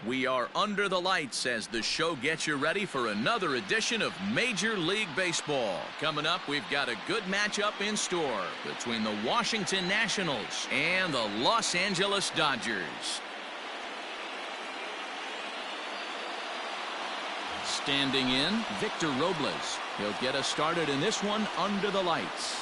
We are under the lights as the show gets you ready for another edition of Major League Baseball. Coming up, we've got a good matchup in store between the Washington Nationals and the Los Angeles Dodgers. Standing in, Victor Robles. He'll get us started in this one under the lights.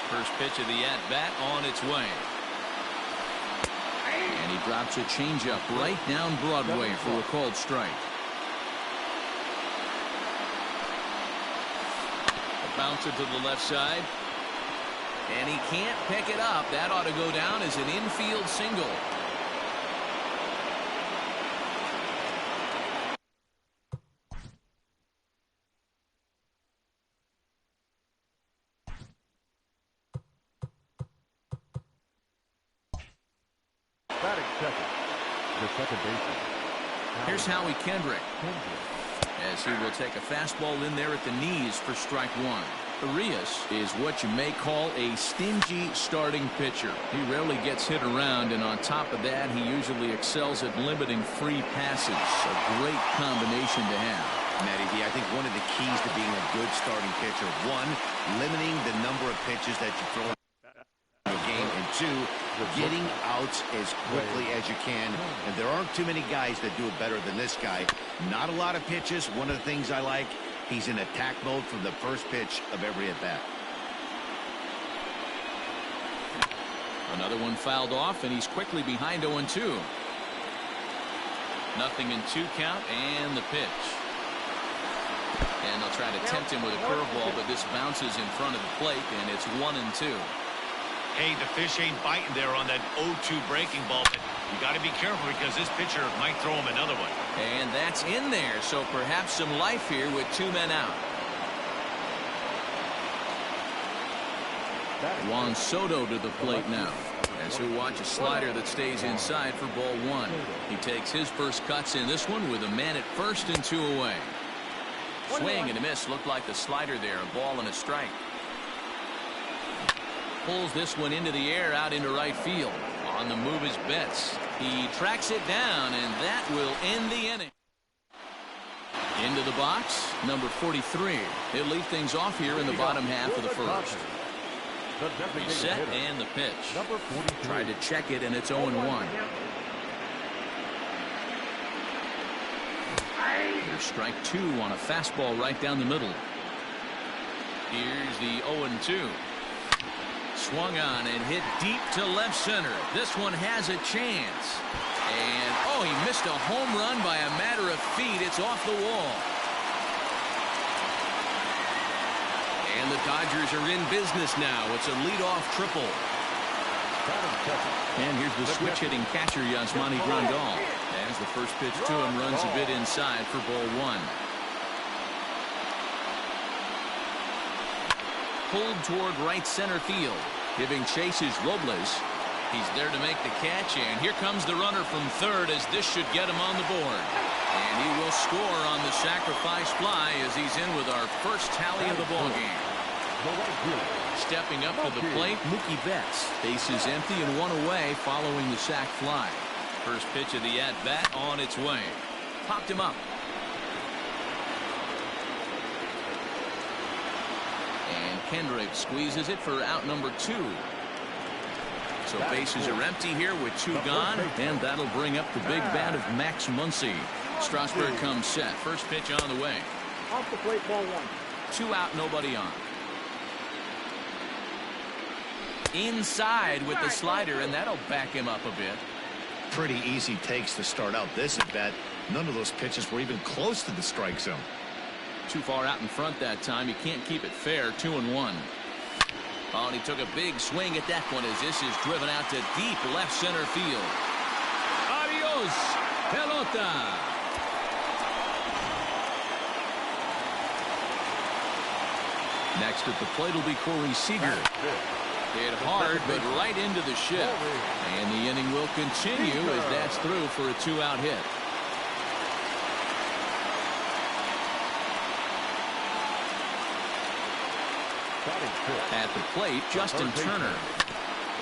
First pitch of the at-bat on its way. And he drops a changeup right down Broadway for a called strike. A bouncer to the left side. And he can't pick it up. That ought to go down as an infield single. Here's Howie Kendrick, as he will take a fastball in there at the knees for strike one. Arias is what you may call a stingy starting pitcher. He rarely gets hit around, and on top of that, he usually excels at limiting free passes. A great combination to have. Matty, I think one of the keys to being a good starting pitcher, one, limiting the number of pitches that you throw in a game, and two, getting outs as quickly as you can. And there aren't too many guys that do it better than this guy. Not a lot of pitches. One of the things I like, he's in attack mode from the first pitch of every at-bat. Another one fouled off, and he's quickly behind 0-2. Nothing in 2 count, and the pitch. And they'll try to tempt him with a curveball, but this bounces in front of the plate, and it's 1-2. Hey, the fish ain't biting there on that 0-2 breaking ball, but you got to be careful because this pitcher might throw him another one. And that's in there, so perhaps some life here with 2 men out. Juan Soto to the plate now, as he'll watch a slider that stays inside for ball 1. He takes his first cuts in this one with a man at first and 2 away. Swing and a miss. Looked like the slider there, a ball and a strike. Pulls this one into the air out into right field. On the move is Betts. He tracks it down, and that will end the inning. Into the box, number 43. He'll lead things off here in the bottom half of the first. Reset and the pitch. Tried to check it, and it's 0-1. Here's strike 2 on a fastball right down the middle. Here's the 0-2. Swung on and hit deep to left center. This one has a chance. And, oh, he missed a home run by a matter of feet. It's off the wall. And the Dodgers are in business now. It's a leadoff triple. And here's the switch-hitting catcher, Yasmani Grandal. As the first pitch to him runs a bit inside for ball 1. Pulled toward right center field. Giving chase is Robles. He's there to make the catch, and here comes the runner from third as this should get him on the board. And he will score on the sacrifice fly as he's in with our first tally of the ballgame. Stepping up to the plate, Mookie Betts. Base is empty and 1 away following the sac fly. First pitch of the at-bat on its way. Popped him up. And Kendrick squeezes it for out number 2. So bases are empty here with 2 gone, and that'll bring up the big bat of Max Muncy. Strasburg comes set. First pitch on the way. Off the plate, ball 1. 2 out, nobody on. Inside with the slider, and that'll back him up a bit. Pretty easy takes to start out this at bat. None of those pitches were even close to the strike zone. Too far out in front that time. You can't keep it fair. 2-1. Oh, and he took a big swing at that one as this is driven out to deep left center field. Adios, pelota. Next at the plate will be Corey Seager. Hit hard, but right into the ship. And the inning will continue as that's through for a 2-out hit. At the plate, Justin Turner.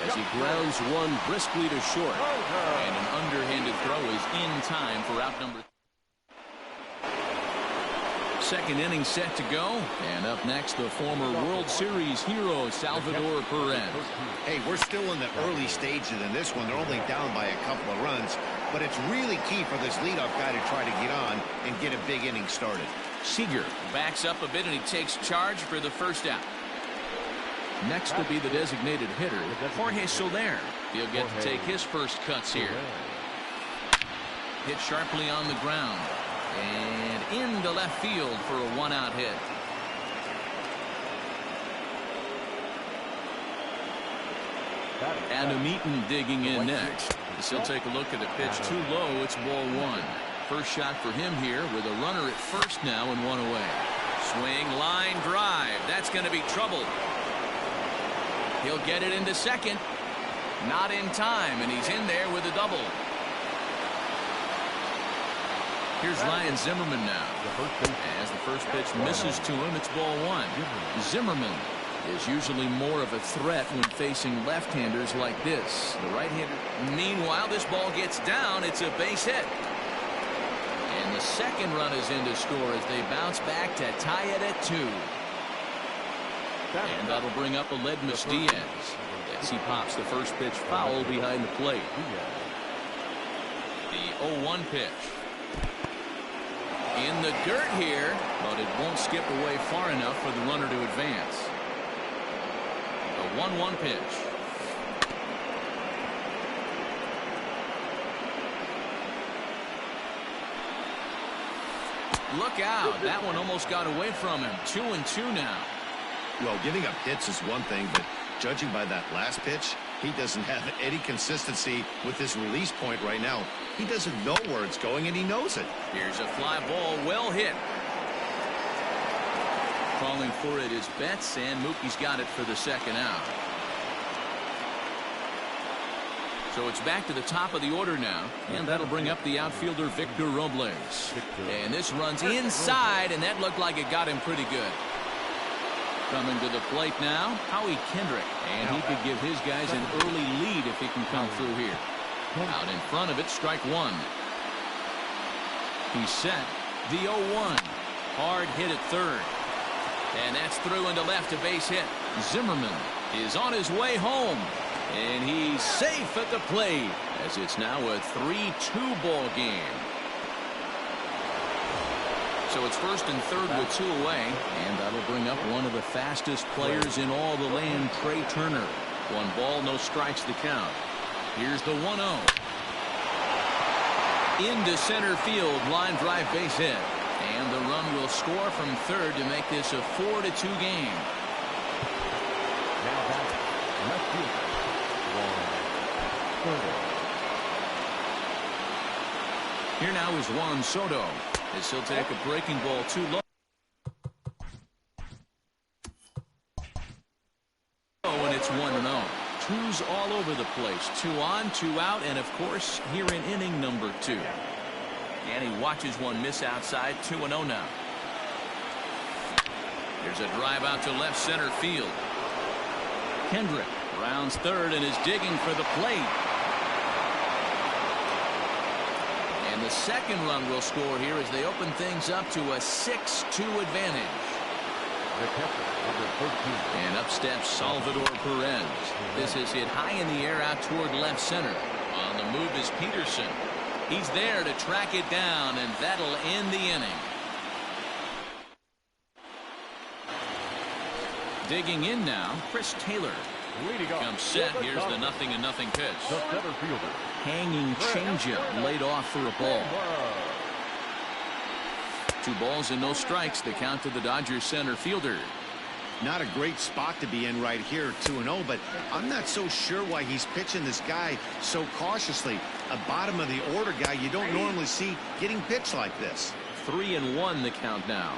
As he grounds one briskly to short. And an underhanded throw is in time for out number 3. Second inning set to go. And up next, the former World Series hero, Salvador Perez. Hey, we're still in the early stages in this one. They're only down by a couple of runs. But it's really key for this leadoff guy to try to get on and get a big inning started. Seager backs up a bit and he takes charge for the first out. Next will be the designated hitter, Jorge Soler. He'll get to take his first cuts here. Hit sharply on the ground. And into left field for a 1-out hit. Adam Eaton digging in next. He'll take a look at the pitch too low. It's ball 1. First shot for him here with a runner at first now and 1 away. Swing, line drive. That's going to be trouble. He'll get it into second. Not in time, and he's in there with a double. Here's Ryan Zimmerman now. As the first pitch misses to him, it's ball 1. Zimmerman is usually more of a threat when facing left-handers like this. The right-hander. Meanwhile, this ball gets down. It's a base hit. And the second run is in to score as they bounce back to tie it at 2. And that'll bring up Aledmus Diaz as he pops the first pitch foul behind the plate. The 0-1 pitch. In the dirt here, but it won't skip away far enough for the runner to advance. The 1-1 pitch. Look out. That one almost got away from him. 2-2 now. Well, giving up hits is one thing, but judging by that last pitch, he doesn't have any consistency with his release point right now. He doesn't know where it's going, and he knows it. Here's a fly ball, well hit. Calling for it is Betts, and Mookie's got it for the second out. So it's back to the top of the order now, and that'll bring up the outfielder Victor Robles. And this runs inside, and that looked like it got him pretty good. Coming to the plate now, Howie Kendrick. And he could give his guys an early lead if he can come through here. Out in front of it, strike 1. He's set. The 0-1. Hard hit at third. And that's through into left, a base hit. Zimmerman is on his way home. And he's safe at the plate as it's now a 3-2 ball game. So it's first and third with 2 away, and that'll bring up one of the fastest players in all the land, Trey Turner. 1 ball, no strikes to count. Here's the 1-0. Into center field, line drive base hit. And the run will score from third to make this a 4-2 game. Here now is Juan Soto as he'll take a breaking ball too low. And it's 1-0. Twos all over the place. 2 on, 2 out, and of course here in inning number 2. And he watches one miss outside. 2-0 now. There's a drive out to left center field. Kendrick rounds third and is digging for the plate. And the second run will score here as they open things up to a 6-2 advantage. And up steps Salvador Perez. This is hit high in the air out toward left center. On the move is Peterson. He's there to track it down, and that'll end the inning. Digging in now, Chris Taylor. Comes set. Here's the 0-0 pitch. Hanging changeup laid off for a ball. 2 balls and no strikes. The count to the Dodgers center fielder. Not a great spot to be in right here, 2-0, but I'm not so sure why he's pitching this guy so cautiously. A bottom of the order guy you don't normally see getting pitched like this. 3-1 the count now.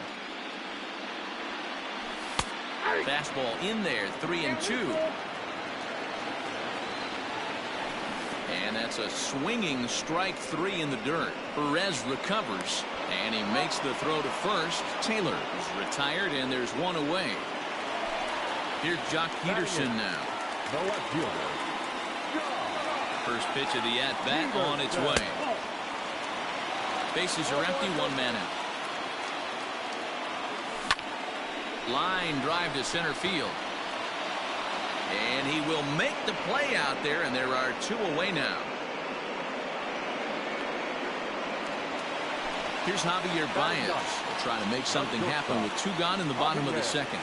Fastball in there, 3-2. And that's a swinging strike 3 in the dirt. Perez recovers, and he makes the throw to first. Taylor is retired, and there's one away. Here's Jock Peterson now. First pitch of the at-bat on its way. Bases are empty, 1 man out. Line drive to center field. And he will make the play out there, and there are 2 away now. Here's Javier Baez. He'll try to make something happen with 2 gone in the bottom of the second.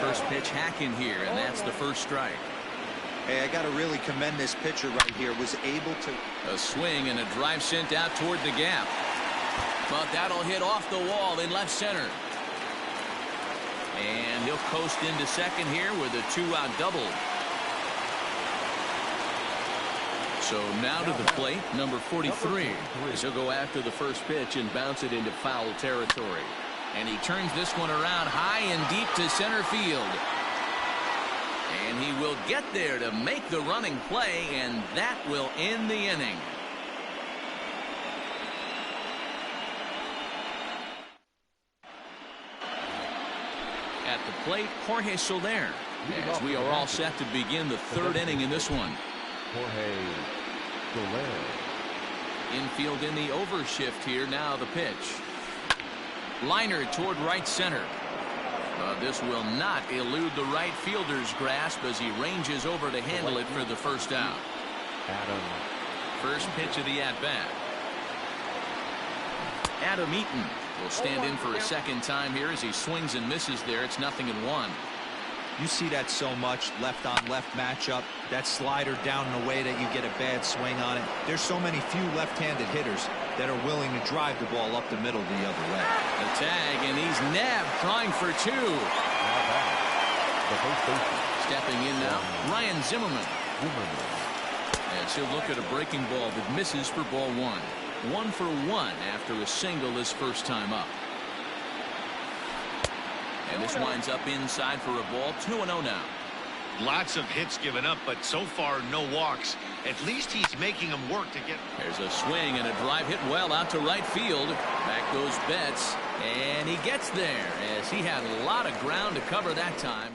First pitch hack in here, and that's the first strike. Hey, I got to really commend this pitcher right here. Was able to. A swing and a drive sent out toward the gap. But that'll hit off the wall in left center. And he'll coast into second here with a 2-out double. So now to the plate, number 43, as he'll go after the first pitch and bounce it into foul territory. And he turns this one around high and deep to center field. And he will get there to make the running play, and that will end the inning. At the plate, Jorge Soler, as we are all set to begin the 3rd inning in this one. Jorge Soler. Infield in the overshift here. Now the pitch. Liner toward right center. This will not elude the right fielder's grasp as he ranges over to handle it for the first out. First pitch of the at-bat. Adam Eaton will stand in for a second time here as he swings and misses there. It's 0-1. You see that so much, left on left matchup. That slider down in a way that you get a bad swing on it. There's so many few left-handed hitters that are willing to drive the ball up the middle the other way. The tag, and he's nabbed, trying for 2. Stepping in now, Ryan Zimmerman. As he'll look at a breaking ball that misses for ball 1. 1 for 1 after a single his first time up. And this winds up inside for a ball. 2-0 now. Lots of hits given up, but so far no walks. At least he's making them work to get. There's a swing and a drive hit well out to right field. Back goes Betts, and he gets there as he had a lot of ground to cover that time.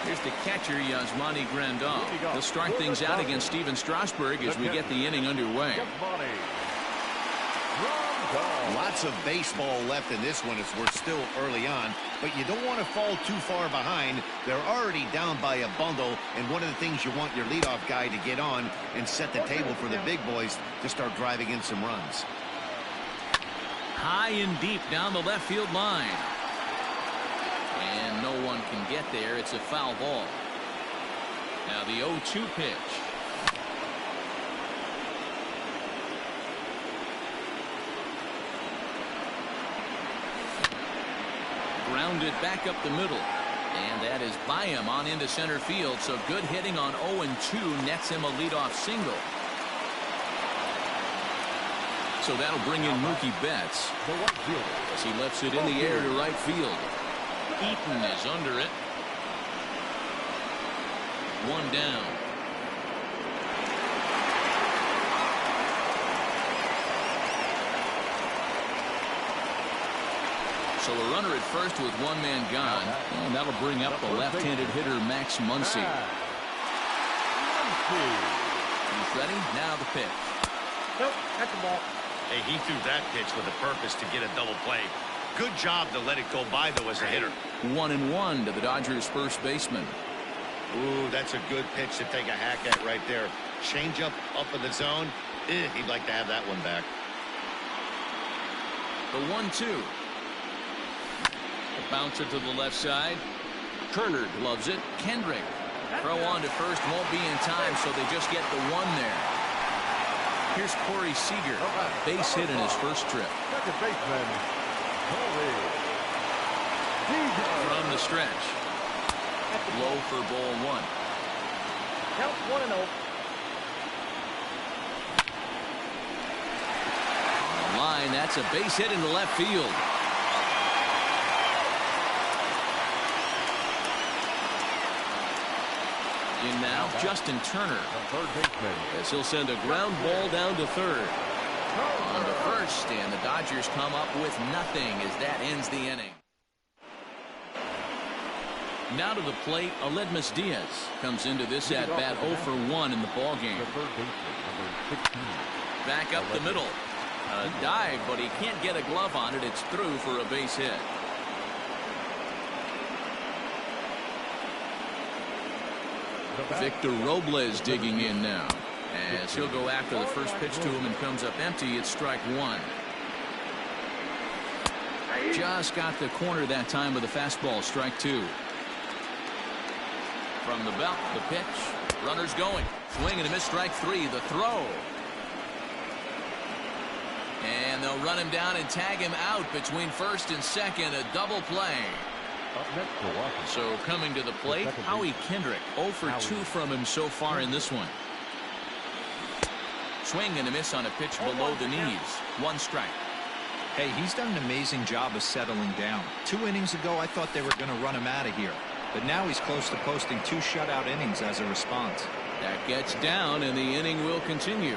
Here's the catcher, Yasmani Grandal. He'll start things out against Steven Strasburg as we get the inning underway. Lots of baseball left in this one as we're still early on, but you don't want to fall too far behind. They're already down by a bundle, and one of the things you want your leadoff guy to get on and set the table for the big boys to start driving in some runs. High and deep down the left field line. And no one can get there. It's a foul ball. Now the 0-2 pitch. Grounded back up the middle. And that is by him on into center field. So good hitting on 0-2 nets him a leadoff single. So that'll bring in Mookie Betts as he lifts it in the air to right field. Eaton is under it. 1 down. So a runner at first with 1 man gone. And that'll bring up the left-handed hitter Max Muncy. He's ready. Now the pitch. Nope, that's the ball. Hey, he threw that pitch with a purpose to get a double play. Good job to let it go by, though, as a hitter. 1-1 to the Dodgers' first baseman. Ooh, that's a good pitch to take a hack at right there. Change up in the zone. He'd like to have that one back. The 1-2. The bouncer to the left side. Turner gloves it. Kendrick. Throw on to first won't be in time, so they just get the one there. Here's Corey Seager. Base hit in his first trip. Second baseman, Corey Seager. From the stretch. Low for ball one. Count 1-0. On the line, that's a base hit into left field. In now, Justin Turner. Third baseman. As he'll send a ground ball down to third. On to first, and the Dodgers come up with nothing as that ends the inning. Now to the plate, Aledmus Diaz comes into this at-bat 0 for 1 in the ballgame. The third baseman, number 16. Back up the middle. A dive, but he can't get a glove on it. It's through for a base hit. Victor Robles digging in now. As he'll go after the first pitch to him and comes up empty, it's strike one. Just got the corner that time with a fastball, strike two. From the belt, the pitch. Runners going. Swing and a miss, strike three. The throw. And they'll run him down and tag him out between first and second. A double play. Up next for Washington. So coming to the plate, Howie Kendrick. 0 for 2 from him so far in this one. Swing and a miss on a pitch below the knees. One strike. Hey, he's done an amazing job of settling down. 2 innings ago, I thought they were going to run him out of here. But now he's close to posting 2 shutout innings as a response. That gets down, and the inning will continue.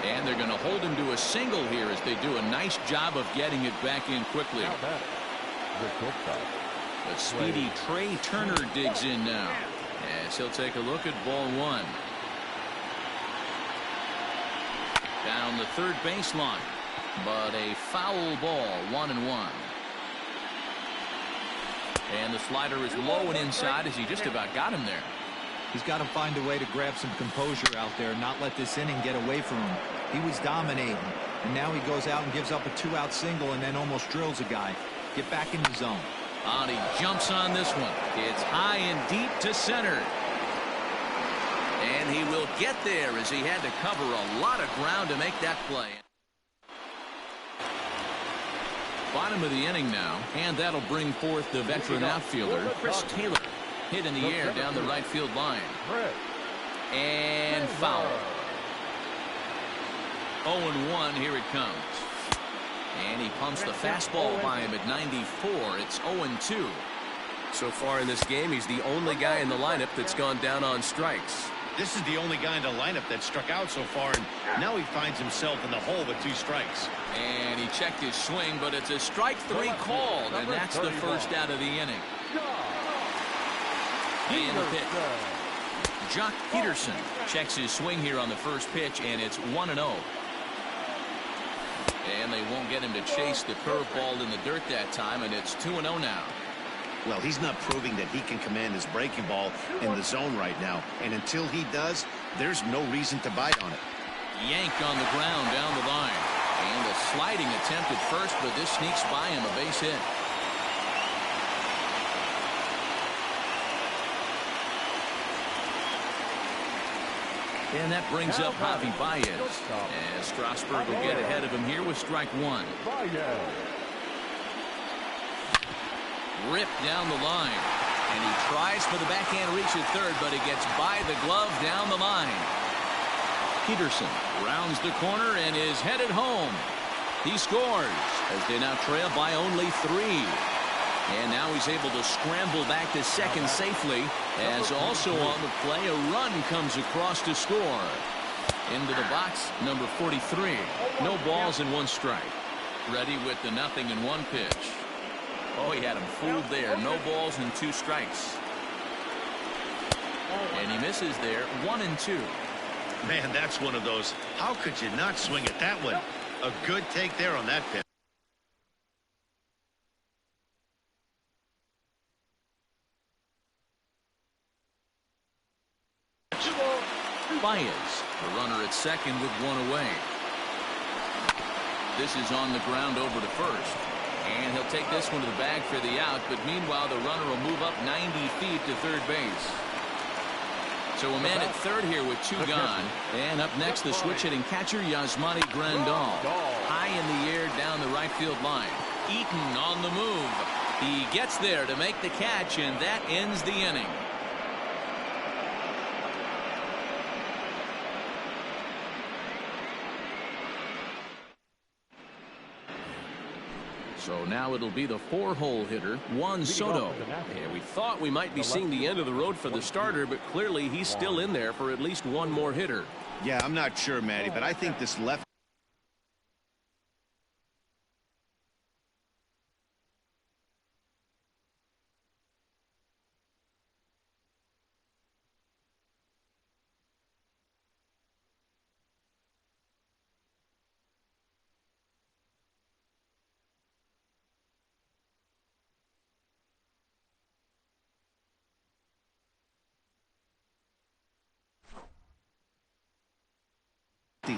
And they're going to hold him to a single here as they do a nice job of getting it back in quickly. But speedy Trey Turner digs in now. As he'll take a look at ball one. Down the third baseline. But a foul ball, 1-1. And the slider is low and inside as he just about got him there. He's got to find a way to grab some composure out there and not let this inning get away from him. He was dominating, and now he goes out and gives up a 2-out single and then almost drills a guy. Get back in the zone. And he jumps on this one. It's high and deep to center. And he will get there as he had to cover a lot of ground to make that play. Bottom of the inning now, and that'll bring forth the veteran outfielder, Chris Taylor. Hit in the air down the right field line. And foul. 0-1, here it comes. And he pumps the fastball by him at 94. It's 0-2. So far in this game, he's the only guy in the lineup that's gone down on strikes. This is the only guy in the lineup that struck out so far, and now he finds himself in the hole with 2 strikes. And he checked his swing, but it's a strike 3 called, and that's the first out of the inning. And the pitch. Jock Peterson checks his swing here on the first pitch, and it's 1-0. And they won't get him to chase the curveball in the dirt that time, and it's 2-0 now. Well, he's not proving that he can command his breaking ball in the zone right now. And until he does, there's no reason to bite on it. Yanked on the ground down the line. And a sliding attempt at first, but this sneaks by him, a base hit. And that brings up Javi Baez. As Strasburg will get ahead of him here with strike one. Ripped down the line. And he tries for the backhand reach at third, but it gets by the glove down the line. Peterson rounds the corner and is headed home. He scores as they now trail by only 3. And now he's able to scramble back to second safely, as also on the play a run comes across to score. Into the box, number 43. No balls and 1 strike. Ready with the 0-1 pitch. Oh, he had him fooled there. No balls and 2 strikes. And he misses there, 1-2. Man, that's one of those. How could you not swing at that one? A good take there on that pitch. Baez, the runner at second with one away. This is on the ground over to first. And he'll take this one to the bag for the out, but meanwhile the runner will move up 90 feet to third base. So a man at third here with two gone. And up next, the switch-hitting catcher, Yasmani Grandal. High in the air down the right field line. Eaton on the move. He gets there to make the catch, and that ends the inning. So now it'll be the four-hole hitter, Juan Soto. And we thought we might be seeing the end of the road for the starter, but clearly he's still in there for at least one more hitter. Yeah, I'm not sure, Matty, but I think this left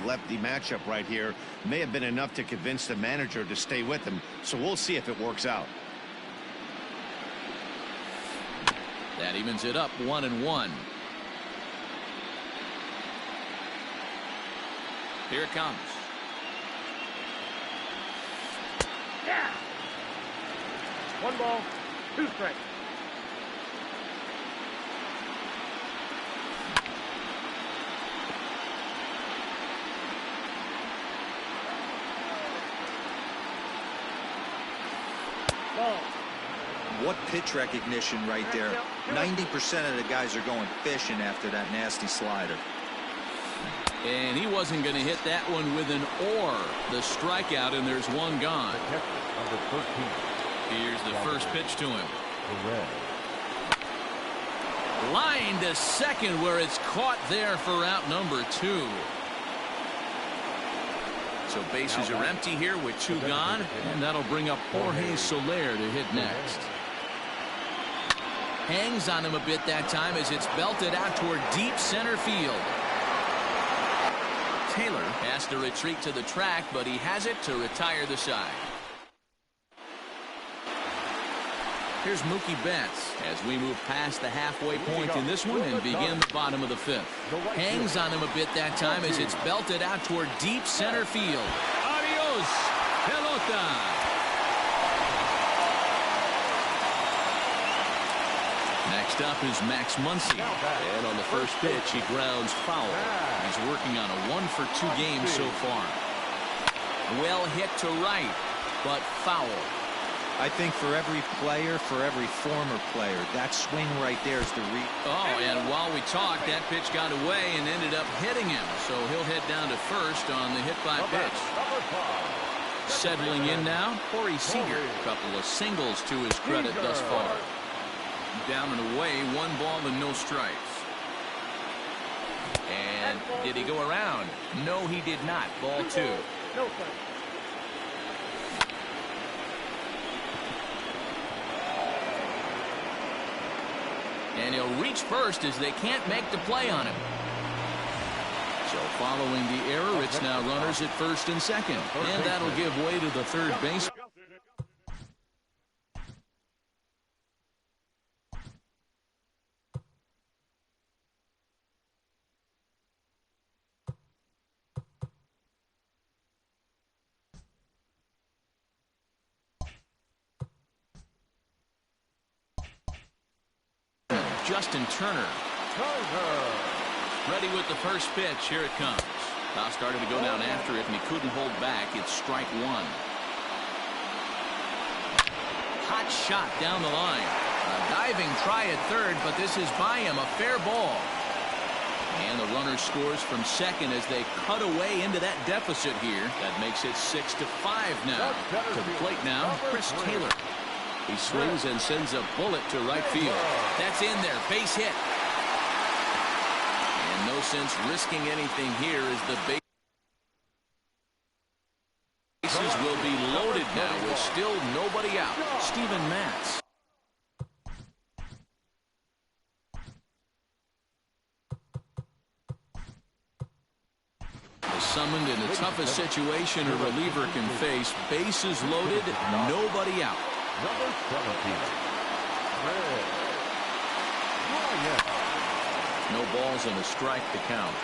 lefty matchup right here may have been enough to convince the manager to stay with him, so we'll see if it works out. That evens it up 1-1. Here it comes. Yeah. 1 ball, 2 strikes. What pitch recognition right there. 90% of the guys are going fishing after that nasty slider. And he wasn't going to hit that one with an or. The strikeout, and there's one gone. Number 13. Here's the first pitch to him. The red. Line to second, where it's caught there for out number 2. So bases are empty here with 2 gone, and that'll bring up Jorge Soler to hit next. Hangs on him a bit that time as it's belted out toward deep center field. Taylor has to retreat to the track, but he has it to retire the side. Here's Mookie Betts as we move past the halfway point in this one and begin the bottom of the 5th. Hangs on him a bit that time as it's belted out toward deep center field. Adios, pelota. Next up is Max Muncy. And on the first pitch, he grounds foul. He's working on a 1-for-2 game so far. Well hit to right, but foul. I think for every player, for every former player, that swing right there is the Oh, and while we talked, that pitch got away and ended up hitting him. So he'll head down to first on the hit by pitch. Settling in now, Corey Seager. A couple of singles to his credit thus far. Down and away, 1 ball and no strikes. And did he go around? No, he did not. Ball 2. No strikes. And he'll reach first as they can't make the play on him. So following the error, it's now runners at first and second. And that'll give way to the third base. Justin Turner. Ready with the first pitch. Here it comes. Now started to go down after it, and he couldn't hold back. It's strike 1. Hot shot down the line. A diving try at third, but this is by him. A fair ball. And the runner scores from second as they cut away into that deficit here. That makes it 6-5 now. To the plate now, Chris Taylor. He swings and sends a bullet to right field. That's in there. Base hit. And no No sense risking anything here as the bases will be loaded now with still nobody out. Steven Matz. Summoned in the toughest situation a reliever can face. Bases loaded, nobody out. Number 17. No balls and a strike to count.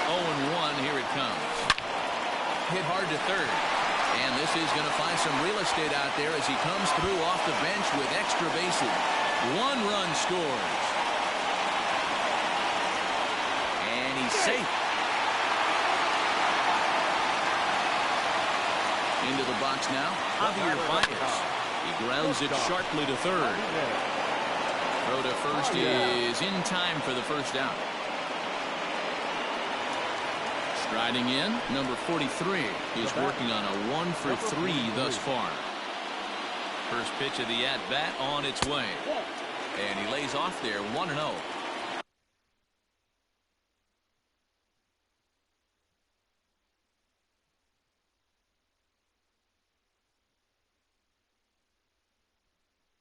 0-1, here it comes. Hit hard to third. And this is going to find some real estate out there as he comes through off the bench with extra bases. 1 run scores. And he's safe. Into the box now, Javier Baez. He grounds it sharply to third. Throw to first is in time for the first out. Striding in, number 43. He's working on a 1-for-3 thus far. First pitch of the at-bat on its way. And he lays off there 1-0.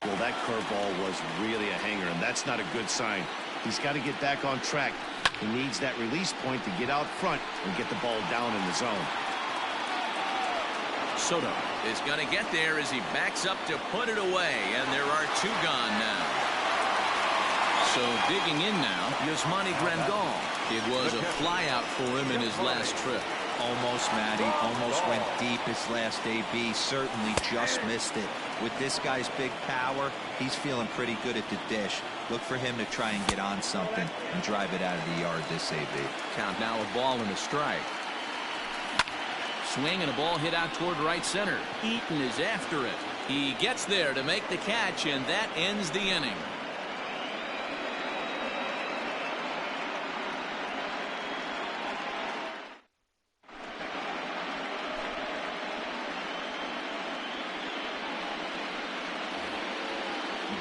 Well, that curveball was really a hanger, and that's not a good sign. He's got to get back on track. He needs that release point to get out front and get the ball down in the zone. Soto is going to get there as he backs up to put it away, and there are 2 gone now. So digging in now, Yasmani Grandal. It was a flyout for him in his last trip. Almost, Matty. Almost went deep his last AB. Certainly just missed it. With this guy's big power, he's feeling pretty good at the dish. Look for him to try and get on something and drive it out of the yard this AB. Count now, a ball and a strike. Swing and a ball hit out toward right center. Eaton is after it. He gets there to make the catch, and that ends the inning.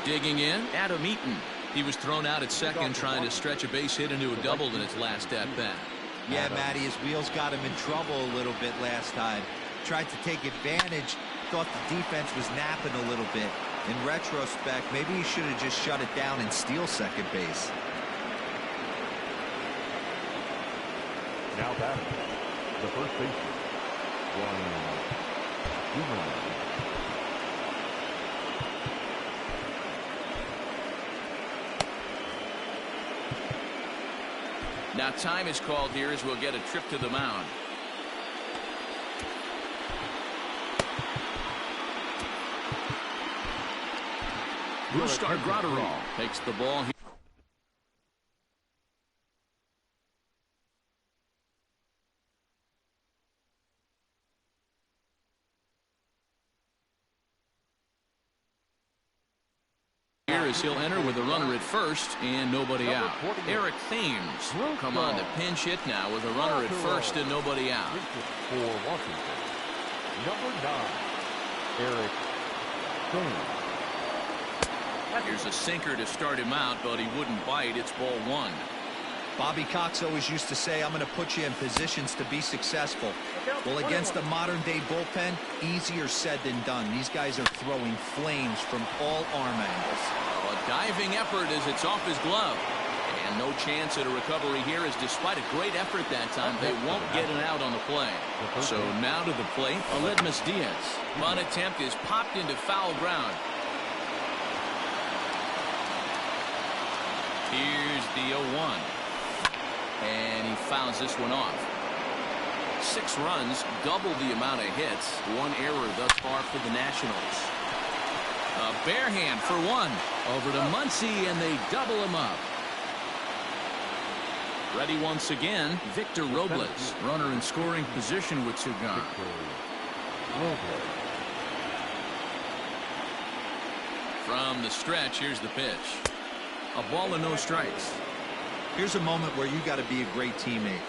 Digging in, Adam Eaton. He was thrown out at second trying to stretch a base hit into a double in his last at-bat. Yeah, Matty, his wheels got him in trouble a little bit last time. Tried to take advantage, thought the defense was napping a little bit. In retrospect, maybe he should have just shut it down and steal second base. Now batting, the first baseman, Ryan Newman. Now time is called here as we'll get a trip to the mound. Brustar Graterol takes the ball here. As he'll enter with a runner at first and nobody out. Eric Thames will come on to pinch hit now with a runner at first and nobody out. For Washington, number 9, Eric Thames. Here's a sinker to start him out, but he wouldn't bite. It's ball 1. Bobby Cox always used to say, I'm going to put you in positions to be successful. Well, against a modern-day bullpen, easier said than done. These guys are throwing flames from all arm angles. A diving effort as it's off his glove. And no chance at a recovery here as despite a great effort that time, they won't get an out on the play. So now to the plate, Aledmus Diaz. Bunt attempt is popped into foul ground. Here's the 0-1. And he fouls this one off. 6 runs, double the amount of hits. 1 error thus far for the Nationals. A bare hand for 1. Over to Muncy, and they double him up. Ready once again, Victor Robles. Runner in scoring position with 2 gone. From the stretch, here's the pitch. A ball and no strikes. Here's a moment where you got to be a great teammate.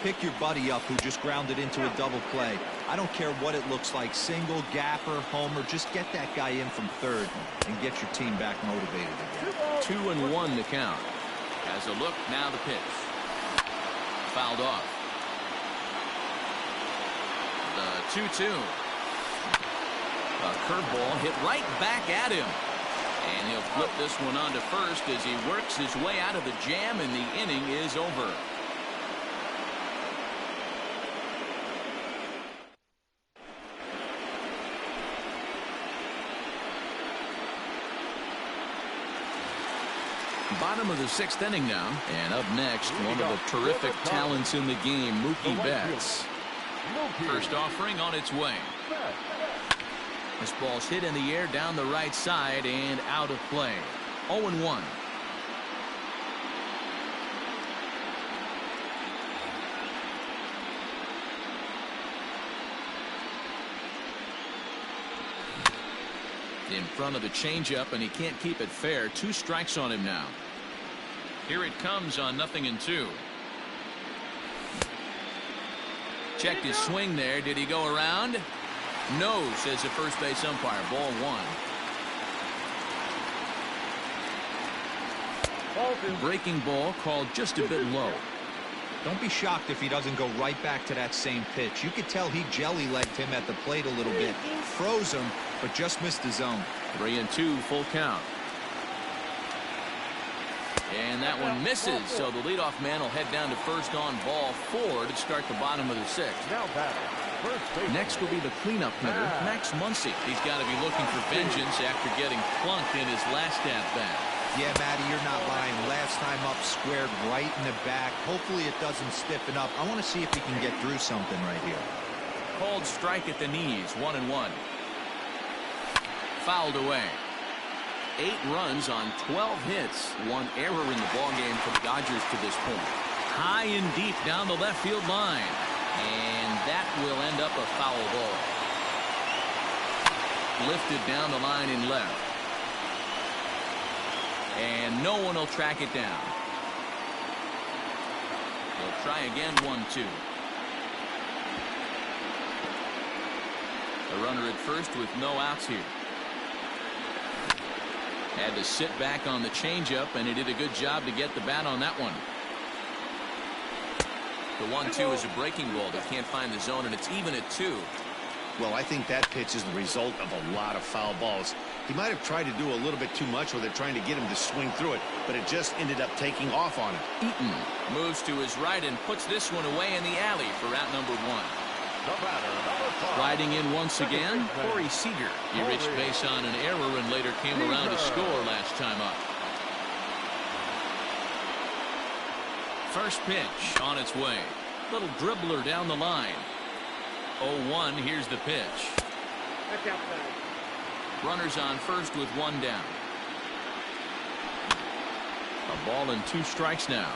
Pick your buddy up who just grounded into a double play. I don't care what it looks like, single, gapper, homer, just get that guy in from third and get your team back motivated again. 2-1 to count. As As a look, now the pitch. Fouled off. The 2-2. A curveball hit right back at him. And he'll flip this one on to first as he works his way out of the jam, and the inning is over. Bottom of the 6th inning now, and up next, one of the terrific talents in the game, Mookie Betts. First offering on its way. This ball's hit in the air down the right side and out of play. 0-1. In front of the changeup, and he can't keep it fair. 2 strikes on him now. Here it comes on 0-2. Checked his swing there. Did he go around? No, says the first base umpire. Ball 1. Breaking ball called just a bit low. Don't be shocked if he doesn't go right back to that same pitch. You could tell he jelly-legged him at the plate a little bit. Froze him, but just missed the zone. 3-2, full count. And that one misses, so the leadoff man will head down to first on ball 4 to start the bottom of the 6th. Next will be the cleanup hitter, Max Muncy. He's got to be looking for vengeance after getting plunked in his last at-bat. Yeah, Matty, you're not lying. Last time up, squared right in the back. Hopefully it doesn't stiffen up. I want to see if he can get through something right here. Called strike at the knees, 1-1. Fouled away. 8 runs on 12 hits. 1 error in the ballgame for the Dodgers to this point. High and deep down the left field line. And that will end up a foul ball. Lifted down the line in left. And no one will track it down. They'll try again, 1-2. A runner at first with no outs here. Had to sit back on the changeup, and he did a good job to get the bat on that one. The 1-2 is a breaking ball that can't find the zone, and it's even at 2. Well, I think that pitch is the result of a lot of foul balls. He might have tried to do a little bit too much with it, trying to get him to swing through it, but it just ended up taking off on him. Eaton moves to his right and puts this one away in the alley for out number 1. Riding in once again, Corey Seager. He reached base on an error and later came around to score last time up. First pitch on its way. Little dribbler down the line. 0-1, here's the pitch. That's outside. Runners on first with 1 down. A ball and 2 strikes now.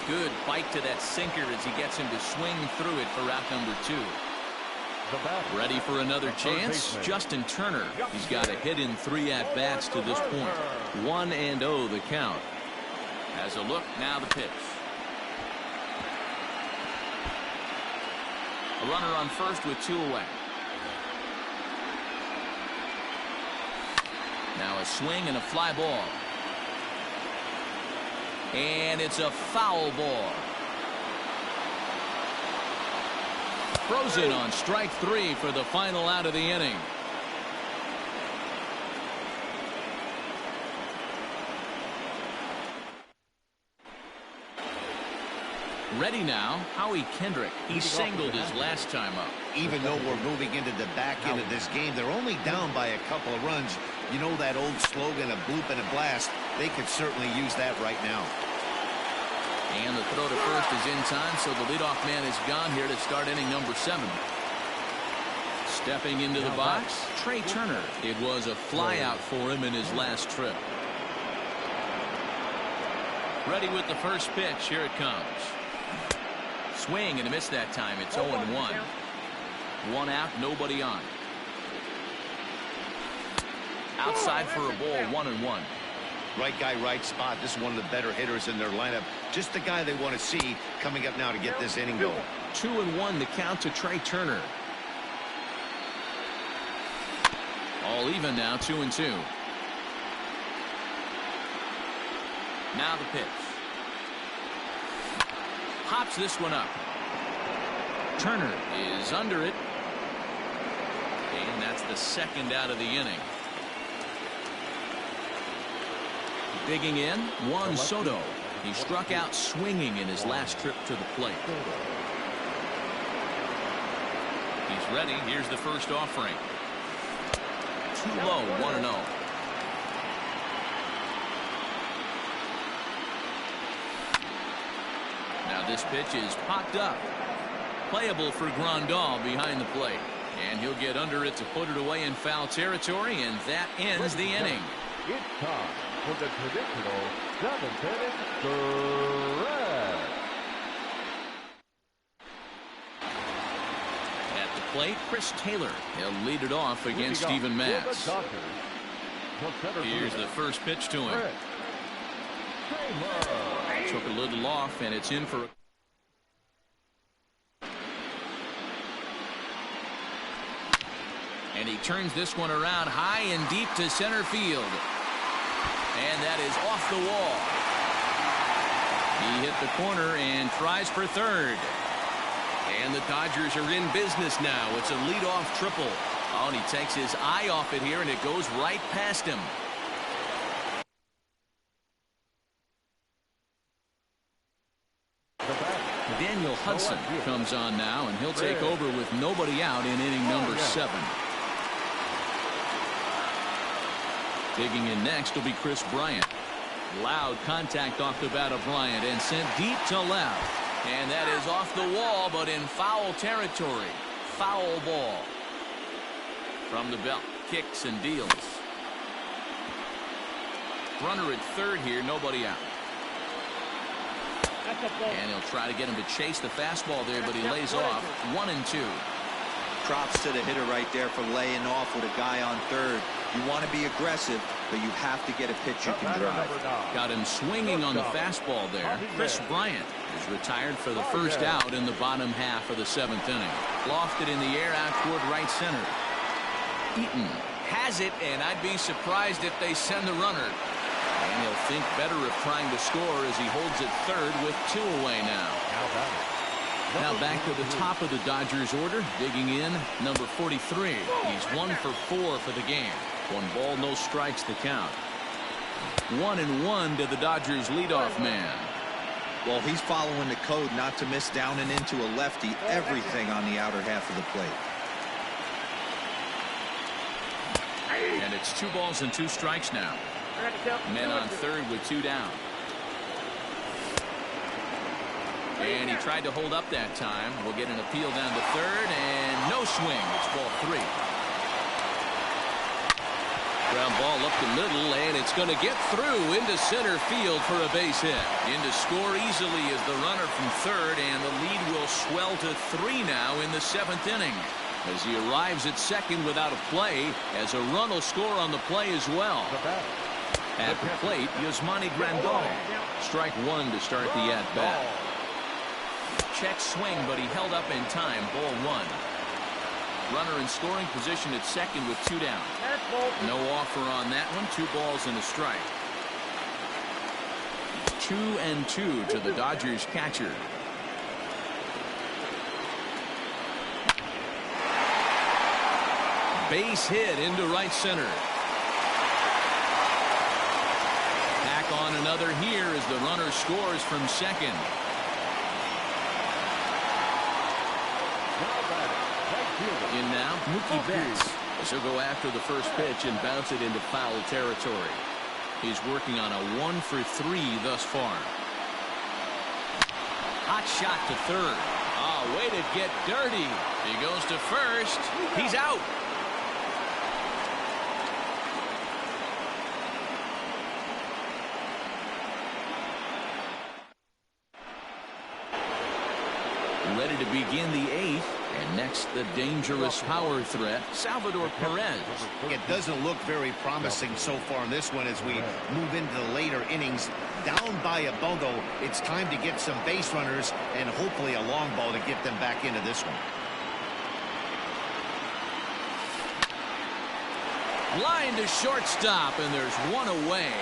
Good bite to that sinker as he gets him to swing through it for out number 2. Ready for another chance? Justin Turner. He's got a hit in 3 at-bats to this point. 1-0 the count. As a look, now the pitch. A runner on first with 2 away. Now a swing and a fly ball. And it's a foul ball. Frozen on strike 3 for the final out of the inning. Ready now, Howie Kendrick. He singled his last time up. Even though we're moving into the back end of this game, they're only down by a couple of runs. You know that old slogan, a bloop and a blast? They could certainly use that right now. And the throw to first is in time, so the leadoff man is gone here to start inning number 7. Stepping into the box, Trey Turner. It was a flyout for him in his last trip. Ready with the first pitch. Here it comes. Swing and a miss that time. It's 0-1. 1 out, nobody on. Outside for a ball, 1-1. Right guy, right spot. This is one of the better hitters in their lineup. Just the guy they want to see coming up now to get this inning going. 2-1 the count to Trey Turner. All even now, 2-2. Now the pitch. Pops this one up. Turner is under it. And that's the second out of the inning. Digging in, Juan Soto. He struck out swinging in his last trip to the plate. He's ready. Here's the first offering. Too low, 1-0. Now this pitch is popped up. Playable for Grandal behind the plate. And he'll get under it to put it away in foul territory, and that ends the inning. It's time for the traditional 7th inning stretch. At the plate, Chris Taylor. He'll lead it off against Steven Matz. Here's the first pitch to him. Took a little off, and it's in for a... And he turns this one around high and deep to center field. And that is off the wall. He hit the corner and tries for third. And the Dodgers are in business now. It's a leadoff triple. Oh, and he takes his eye off it here, and it goes right past him. Daniel Hudson comes on now, and he'll take over with nobody out in inning number 7. Digging in next will be Chris Bryant. Loud contact off the bat of Bryant and sent deep to left. And that is off the wall, but in foul territory. Foul ball. From the belt. Kicks and deals. Runner at third here, nobody out. And he'll try to get him to chase the fastball there, but he lays off. 1-2. Props to the hitter right there for laying off with a guy on third. You want to be aggressive, but you have to get a pitch you can drive. Got him swinging on the fastball there. Chris Bryant is retired for the first out in the bottom half of the 7th inning. Lofted in the air out toward right center. Eaton has it, and I'd be surprised if they send the runner. And he'll think better of trying to score as he holds it third with 2 away now. Now back to the top of the Dodgers order. Digging in, number 43. He's 1 for 4 for the game. 1 ball, no strikes to count. 1-1 to the Dodgers leadoff man. Well, he's following the code not to miss down and into a lefty. Everything on the outer half of the plate. And it's 2 balls and 2 strikes now. Men on third with 2 down. And he tried to hold up that time. We'll get an appeal down to third, and no swing. It's ball 3. Ground ball up the middle, and it's going to get through into center field for a base hit. In to score easily is the runner from third, and the lead will swell to 3 now in the 7th inning. As he arrives at second without a play, as a run will score on the play as well. At the plate, Yasmani Grandal. Strike 1 to start the at-bat. Check swing, but he held up in time. Ball 1. Runner in scoring position at second with 2 down. No offer on that one. 2 balls and a strike. 2-2 to the Dodgers catcher. Base hit into right center. Back on another here as the runner scores from second. In now, Mookie Betts. He'll go after the first pitch and bounce it into foul territory. He's working on a 1 for 3 thus far. Hot shot to third. Oh, way to get dirty. He goes to first. He's out. Ready to begin the 8th. And next, the dangerous power threat, Salvador Perez. It doesn't look very promising so far in this one as we move into the later innings. Down by a bundle, it's time to get some base runners and hopefully a long ball to get them back into this one. Line to shortstop, and there's 1 away.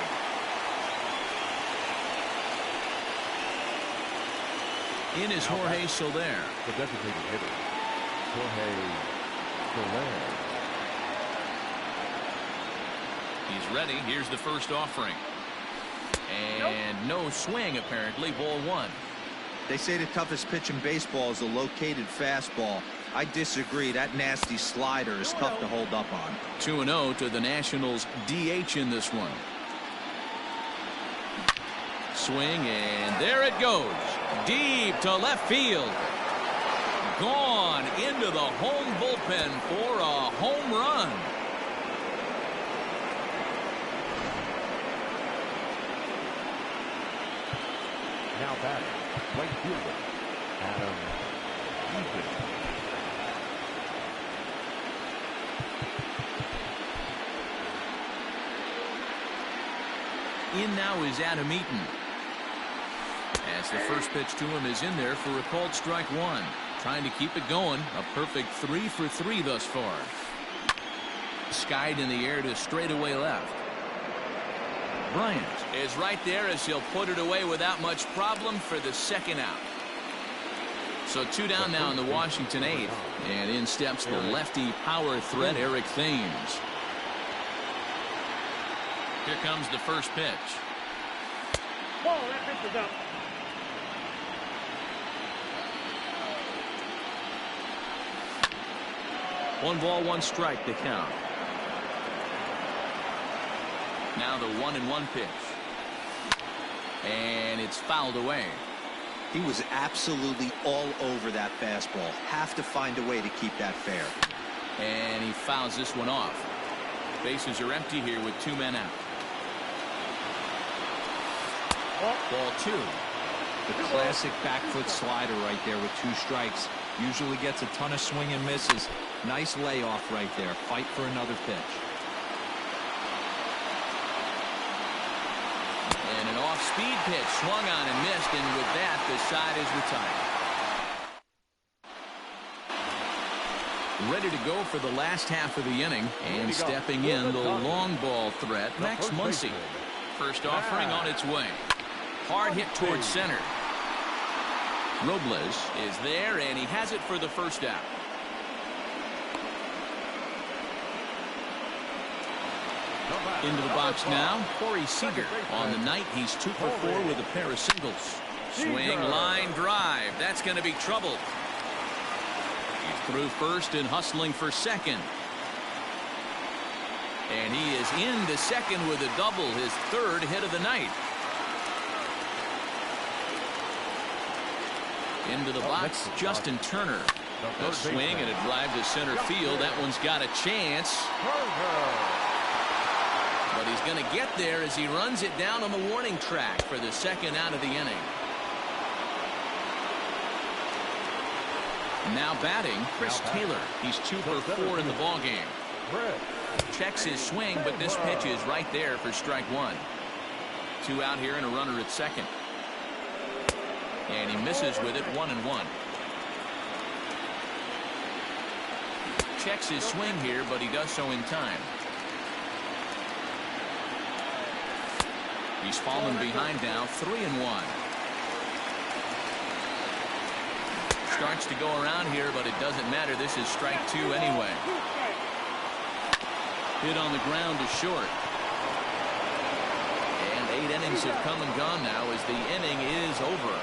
In is Jorge Soler. The designated hitter, Jorge Soler. He's ready. Here's the first offering. And no swing, apparently. Ball one. They say the toughest pitch in baseball is a located fastball. I disagree. That nasty slider is tough to hold up on. 2-0 to the Nationals DH in this one. Swing, and there it goes. Deep to left field. Gone into the home bullpen for a home run. Now batting, right fielder, Adam Eaton. In now is Adam Eaton. As the first pitch to him is in there for a called strike one. Trying to keep it going. A perfect 3 for 3 thus far. Skied in the air to straightaway left. Bryant is right there as he'll put it away without much problem for the second out. So 2 down now in the Washington 8th. And in steps the lefty power threat, Eric Thames. Here comes the first pitch. Ball, that pitch is up. One ball, one strike to count. Now the 1-1 pitch. And it's fouled away. He was absolutely all over that fastball. Have to find a way to keep that fair. And he fouls this one off. Bases are empty here with 2 men out. Ball 2. The classic back foot slider right there with 2 strikes. Usually gets a ton of swing and misses. Nice layoff right there. Fight for another pitch. And an off-speed pitch swung on and missed, and with that the side is retired. Ready to go for the last half of the inning, and stepping in the long ball threat, Max Muncy. First offering on its way. Hard hit towards center. Robles is there, and he has it for the first out. Into the box now, Corey Seager. On the night, he's 2 for 4 with a pair of singles. Swing, line, drive. That's going to be trouble. He's through first and hustling for second. And he is into second with a double, his 3rd hit of the night. Into the box, Justin Turner. A swing and a drive to center field. That one's got a chance. But he's going to get there as he runs it down on the warning track for the second out of the inning. Now batting, Chris Taylor. He's 2 for 4 in the ballgame. Checks his swing, but this pitch is right there for strike 1. 2 out here and a runner at second. And he misses with it, 1-1. Checks his swing here, but he does so in time. He's fallen behind now, 3-1. Starts to go around here, but it doesn't matter. This is strike 2 anyway. Hit on the ground to short. And 8 innings have come and gone now as the inning is over.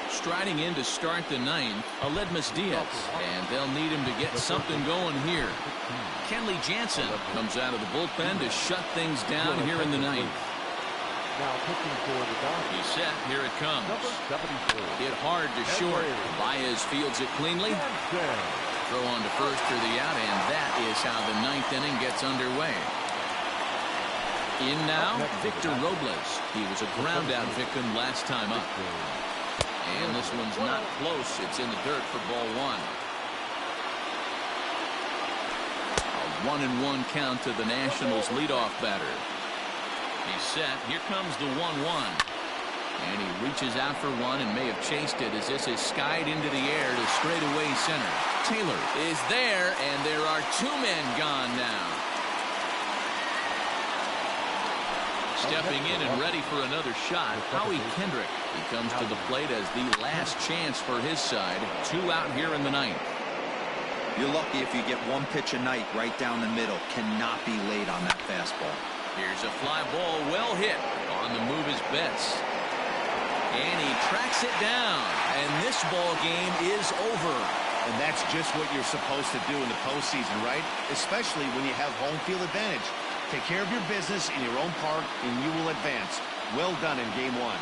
Striding in to start the 9th, Aledmus Diaz, and they'll need him to get something going here. Kenley Jansen comes out of the bullpen to shut things down here in the 9th. He's set. Here it comes. Hit hard to short. Baez fields it cleanly. Throw on to first for the out, and that is how the 9th inning gets underway. In now, Victor Robles. He was a ground out victim last time up. And this one's not close. It's in the dirt for ball 1. A 1-1 count to the Nationals leadoff batter. He's set. Here comes the 1-1. And he reaches out for one and may have chased it as this is skied into the air to straightaway center. Taylor is there, and there are 2 men gone now. Stepping in and ready for another shot, Howie Kendrick. He comes to the plate as the last chance for his side. 2 out here in the ninth. You're lucky if you get 1 pitch a night right down the middle. Cannot be late on that fastball. Here's a fly ball, well hit. On the move is Betts. And he tracks it down. And this ball game is over. And that's just what you're supposed to do in the postseason, right? Especially when you have home field advantage. Take care of your business in your own park, and you will advance. Well done in Game 1.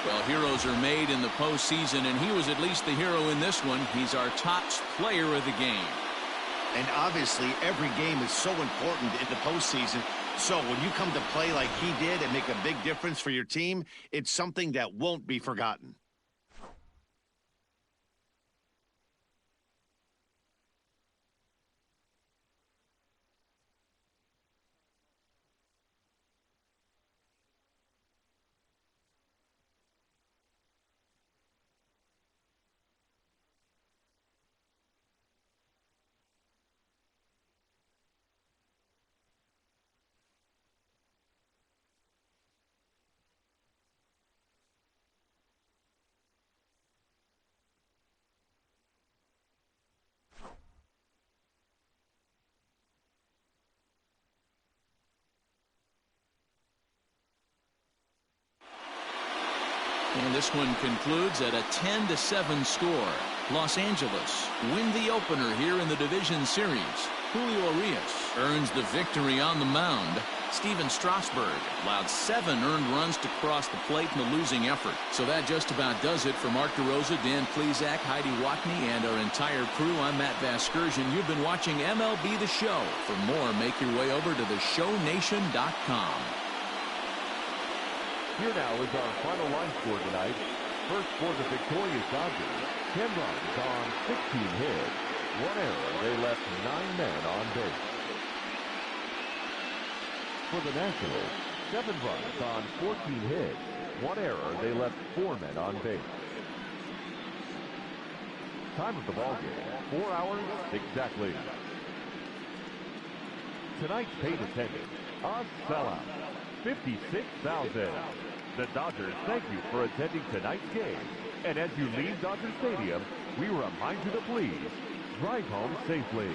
Well, heroes are made in the postseason, and he was at least the hero in this one. He's our top player of the game. And obviously, every game is so important in the postseason. So when you come to play like he did and make a big difference for your team, it's something that won't be forgotten. And this one concludes at a 10-7 score. Los Angeles win the opener here in the division series. Julio Urias earns the victory on the mound. Steven Strasburg allowed 7 earned runs to cross the plate in the losing effort. So that just about does it for Mark DeRosa, Dan Plesac, Heidi Watney, and our entire crew. I'm Matt Vasgersian. You've been watching MLB The Show. For more, make your way over to theshownation.com. Here now is our final line score tonight. First for the victorious Dodgers, 10 runs on 16 hits. 1 error, they left 9 men on base. For the Nationals, 7 runs on 14 hits. 1 error, they left 4 men on base. Time of the ball game, 4 hours exactly. Tonight's paid attendance, a sellout. 56,000. The Dodgers thank you for attending tonight's game. And as you leave Dodger Stadium, we remind you to please drive home safely.